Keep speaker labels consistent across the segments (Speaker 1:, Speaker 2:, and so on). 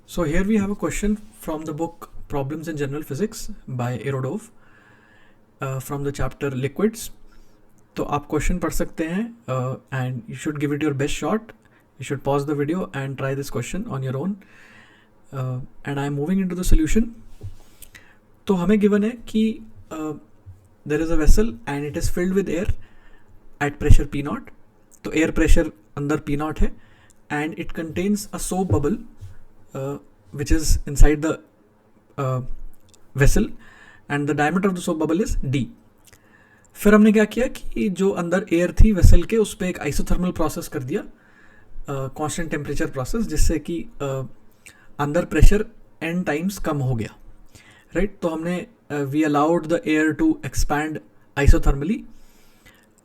Speaker 1: So here we have a question from the book Problems in General Physics by Erodov from the chapter Liquids. तो आप question पढ़ सकते हैं and you should give it your best shot. You should pause the video and try this question on your own. And I am moving into the solution. तो हमें given है कि there is a vessel and it is filled with air at pressure P0. तो air pressure अंदर P0 है and it contains a soap bubble which is inside the vessel and the diameter of the soap bubble is D. फिर हमने क्या किया कि जो अंदर एयर थी वेसल के उस पर एक आइसोथर्मल प्रोसेस कर दिया, कांस्टेंट टेम्परेचर प्रोसेस, जिससे कि अंदर प्रेशर n टाइम्स कम हो गया. राइट तो हमने we allowed the air to expand isothermally,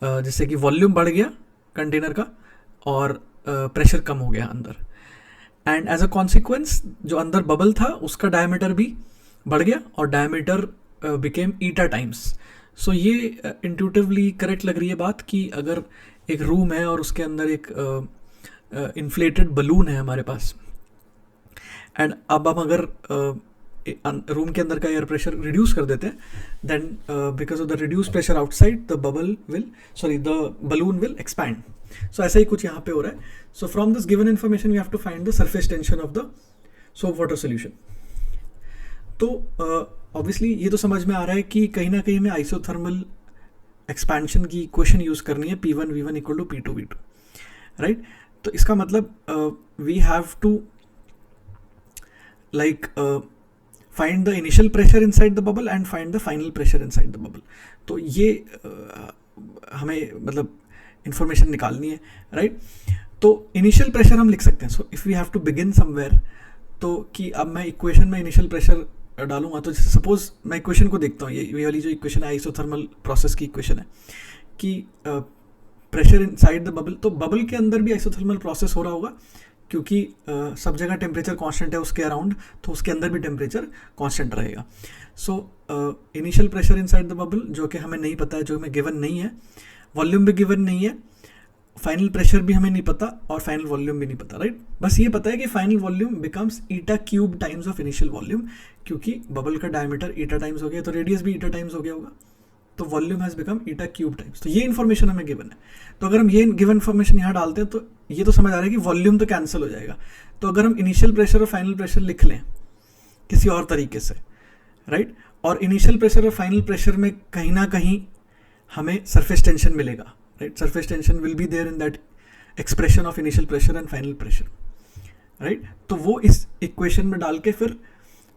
Speaker 1: जिससे कि वॉल्यूम बढ़ गया कंटेनर का और प्रेशर कम हो गया अंदर. एंड एज अ कॉन्सिक्वेंस जो अंदर बबल था उसका डायमीटर भी बढ़ गया और डायमीटर बिकेम ईटा टाइम्स. सो ये इंट्यूटिवली करेक्ट लग रही है बात कि अगर एक रूम है और उसके अंदर एक इन्फ्लेटेड बलून है हमारे पास, एंड अब हम अगर रूम के अंदर का एयर प्रेशर रिड्यूस कर देते हैं, then because of the reduce pressure outside the balloon will expand. So ऐसा ही कुछ यहाँ पे हो रहा है. So from this given information we have to find the surface tension of the soap water solution. तो ऑब्वियसली ये तो समझ में आ रहा है कि कहीं ना कहीं हमें आइसोथर्मल एक्सपेंशन की इक्वेशन यूज़ करनी है P1 V1 equal to P2 V2. Right तो इसका मतलब we have to like find the initial pressure inside the bubble and find the final pressure inside the bubble. तो ये हमें मतलब इंफॉर्मेशन निकालनी है. राइट तो इनिशियल प्रेशर हम लिख सकते हैं. So if we have to begin somewhere, तो कि अब मैं इक्वेशन में इनिशियल प्रेशर डालूंगा, तो जैसे सपोज मैं इक्वेशन को देखता हूँ, ये वाली जो इक्वेशन है आइसोथर्मल प्रोसेस की इक्वेशन है कि प्रेशर इनसाइड द बबल. तो बबल के अंदर भी आइसोथर्मल प्रोसेस हो रहा होगा क्योंकि सब जगह टेम्परेचर कांस्टेंट है उसके अराउंड, तो उसके अंदर भी टेम्परेचर कांस्टेंट रहेगा. So initial pressure inside the bubble जो कि हमें नहीं पता है, जो हमें गिवन नहीं है, वॉल्यूम भी गिवन नहीं है, फाइनल प्रेशर भी हमें नहीं पता और फाइनल वॉल्यूम भी नहीं पता. राइट बस ये पता है कि final volume becomes eta cube times of initial volume, क्योंकि बबल का डायमीटर ईटा टाइम्स हो गया तो रेडियस भी ईटा टाइम्स हो गया होगा, तो volume has become eta cube times. तो ये इन्फॉर्मेशन हमें गिवन है. तो अगर हम ये गिवन इन्फॉर्मेशन यहाँ डालते हैं तो ये तो समझ आ रहा है कि वॉल्यूम तो कैंसिल हो जाएगा. तो अगर हम इनिशियल प्रेशर और फाइनल प्रेशर लिख लें किसी और तरीके से, राइट, और इनिशियल प्रेशर और फाइनल प्रेशर में कहीं ना कहीं हमें सरफेस टेंशन मिलेगा. Right surface tension will be there in that expression of initial pressure and final pressure. Right तो वो इस इक्वेशन में डाल के फिर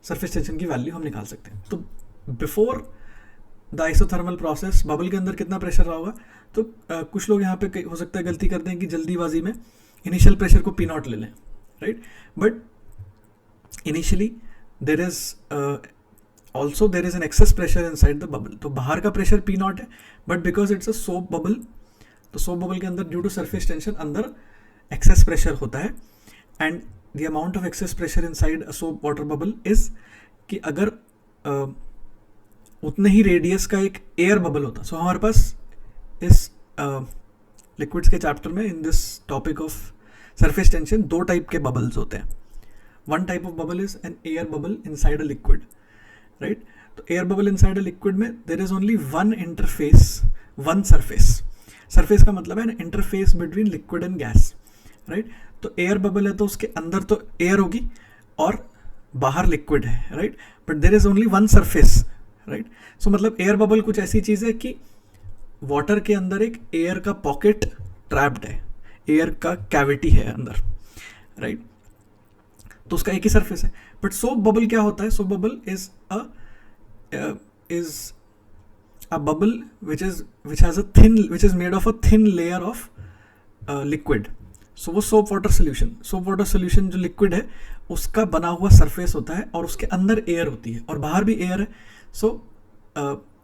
Speaker 1: सरफेस टेंशन की वैल्यू हम निकाल सकते हैं. तो before the isothermal process bubble के अंदर कितना प्रेशर रहा होगा, तो कुछ लोग यहाँ पे हो सकता है गलती करते हैं कि जल्दीबाजी में इनिशियल प्रेशर को P0 ले लें. Right but initially there is also there is an excess pressure inside the bubble. तो बाहर का प्रेशर P0 है, but because it's a soap bubble, तो सोप बबल के अंदर ड्यू टू सरफेस टेंशन अंदर एक्सेस प्रेशर होता है. And the amount of excess pressure inside a soap water bubble is कि अगर उतने ही रेडियस का एक एयर बबल होता. सो हमारे पास इस लिक्विड्स के चैप्टर में in this topic of surface tension दो टाइप के बबल्स होते हैं. One type of bubble is an air bubble inside a liquid. Right तो air bubble inside a liquid में there is only one interface, one surface. Surface का मतलब है interface between liquid and gas. Right तो air bubble है तो उसके अंदर तो एयर होगी और बाहर लिक्विड है. Right but there is only one surface. Right so मतलब एयर बबल कुछ ऐसी चीज़ है कि वाटर के अंदर एक एयर का पॉकेट ट्रैप्ड है, एयर का कैविटी है अंदर. राइट तो उसका एक ही सरफेस है. बट सोप बबल क्या होता है? Soap bubble is a bubble which is made of a thin layer of liquid. So वो soap water solution जो liquid है उसका बना हुआ surface होता है और उसके अंदर air होती है और बाहर भी air है. So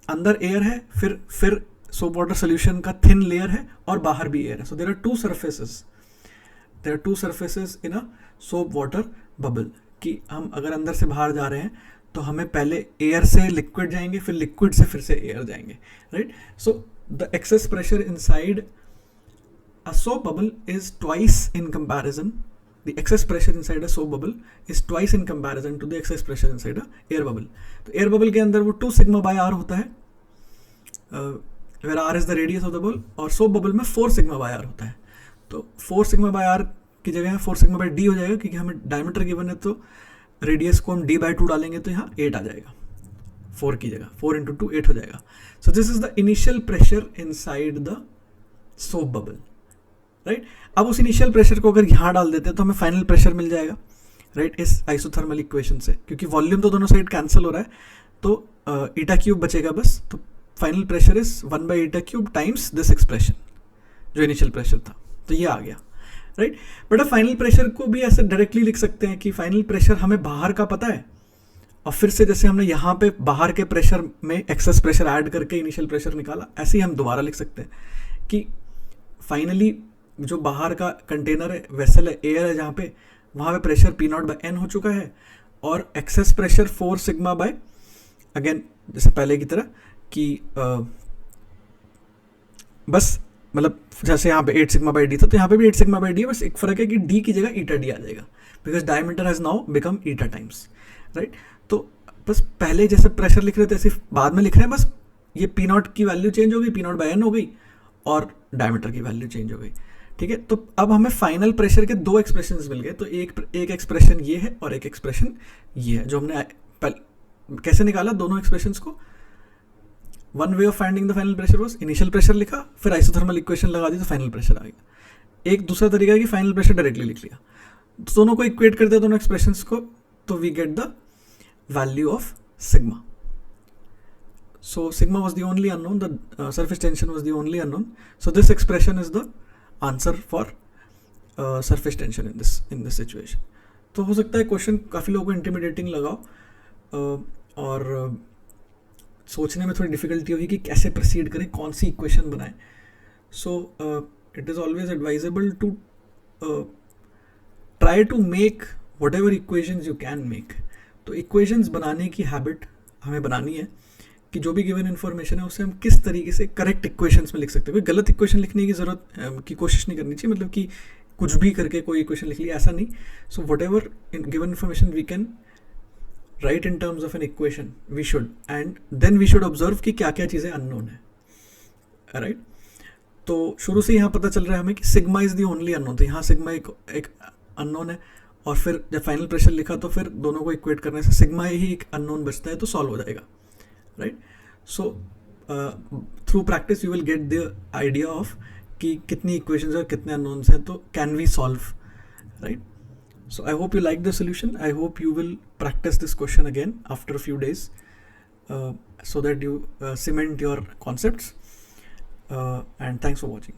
Speaker 1: अंदर air है, फिर soap water solution का thin layer है और बाहर भी air है. So there are two surfaces in a soap water bubble. कि हम अगर अंदर से बाहर जा रहे हैं तो हमें पहले एयर से लिक्विड जाएंगे, फिर लिक्विड से फिर से एयर जाएंगे. Right so the excess pressure inside a soap bubble is twice in comparison the excess pressure inside a soap bubble is twice in comparison to the excess pressure inside a air bubble. तो air bubble के अंदर वो 2 sigma by r होता है, where r is the radius of the bubble, और soap bubble में 4 sigma by r होता है. तो 4 sigma by r की जगह 4 sigma by d हो जाएगा, क्योंकि हमें डायमीटर गिवन है तो रेडियस को हम d/2 डालेंगे तो यहाँ 8 आ जाएगा, 4 की जगह 4 × 2 8 हो जाएगा. So this is the initial pressure inside the soap bubble, right. अब उस इनिशियल प्रेशर को अगर यहाँ डाल देते हैं तो हमें फाइनल प्रेशर मिल जाएगा, राइट, इस आइसोथर्मल इक्वेशन से, क्योंकि वॉल्यूम तो दोनों साइड कैंसिल हो रहा है, तो ईटा क्यूब बचेगा बस. तो final pressure is 1/η³ times this expression जो इनिशियल प्रेशर था. तो ये आ गया, राइट. बट अब फाइनल प्रेशर को भी ऐसे डायरेक्टली लिख सकते हैं कि फाइनल प्रेशर हमें बाहर का पता है, और फिर से जैसे हमने यहाँ पे बाहर के प्रेशर में एक्सेस प्रेशर ऐड करके इनिशियल प्रेशर निकाला, ऐसे ही हम दोबारा लिख सकते हैं कि फाइनली जो बाहर का कंटेनर है, वेसल है, एयर है, जहाँ पे वहाँ पे प्रेशर P0/n हो चुका है, और excess pressure 4 sigma bye, again जैसे पहले की तरह कि बस मतलब जैसे यहाँ पे 8 सिग्मा बाय डी था, तो यहाँ पे भी 8 सिग्मा बाय डी है, बस एक फ़र्क है कि डी की जगह ईटा डी आ जाएगा, because diameter has now become eta times, right. तो बस पहले जैसे प्रेशर लिख रहे थे ऐसे बाद में लिख रहे हैं, बस ये P0 की वैल्यू चेंज हो गई, P0/n हो गई, और डायमीटर की वैल्यू चेंज हो गई, ठीक है. तो अब हमें फाइनल प्रेशर के 2 एक्सप्रेशंस मिल गए. तो एक एक्सप्रेशन ये है और एक एक्सप्रेशन ये है, जो हमने कैसे निकाला दोनों एक्सप्रेशंस को. One way of finding the final pressure was initial pressure लिखा, फिर आइसोथर्मल इक्वेशन लगा दी तो फाइनल प्रेशर आ गया. एक दूसरा तरीका है कि फाइनल प्रेशर डायरेक्टली लिख लिया. तो दोनों को इक्वेट करते हैं दोनों एक्सप्रेशंस को, तो we get the value of sigma. So sigma was the only unknown, the surface tension was the only unknown. So this expression is the answer for surface tension in this situation. तो हो सकता है question काफ़ी लोगों को intimidating लगा और सोचने में थोड़ी डिफिकल्टी होगी कि कैसे प्रोसीड करें, कौन सी इक्वेशन बनाएं. So it is always advisable to try to make whatever equations you can make. तो इक्वेशंस बनाने की हैबिट हमें बनानी है कि जो भी गिवन इन्फॉर्मेशन है उससे हम किस तरीके से करेक्ट इक्वेशंस में लिख सकते हैं. कोई गलत इक्वेशन लिखने की ज़रूरत की कोशिश नहीं करनी चाहिए, मतलब कि कुछ भी करके कोई इक्वेशन लिख लिया, ऐसा नहीं. So whatever given information we can write in terms of an equation we should, and then we should observe कि क्या क्या चीज़ें अननोन है, राइट. तो शुरू से यहाँ पता चल रहा है हमें कि sigma is the only unknown. तो यहाँ सिग्मा एक अननोन है, और फिर जब फाइनल प्रेशर लिखा तो फिर दोनों को इक्वेट करने से सिग्मा ही एक अननोन बचता है, तो सॉल्व हो जाएगा, right. So through practice you will get the idea of कि कितनी इक्वेशंस और कितने अननोन्स हैं, तो can we solve, right. So I hope you like the solution. I hope you will practice this question again after a few days so that you cement your concepts, and thanks for watching.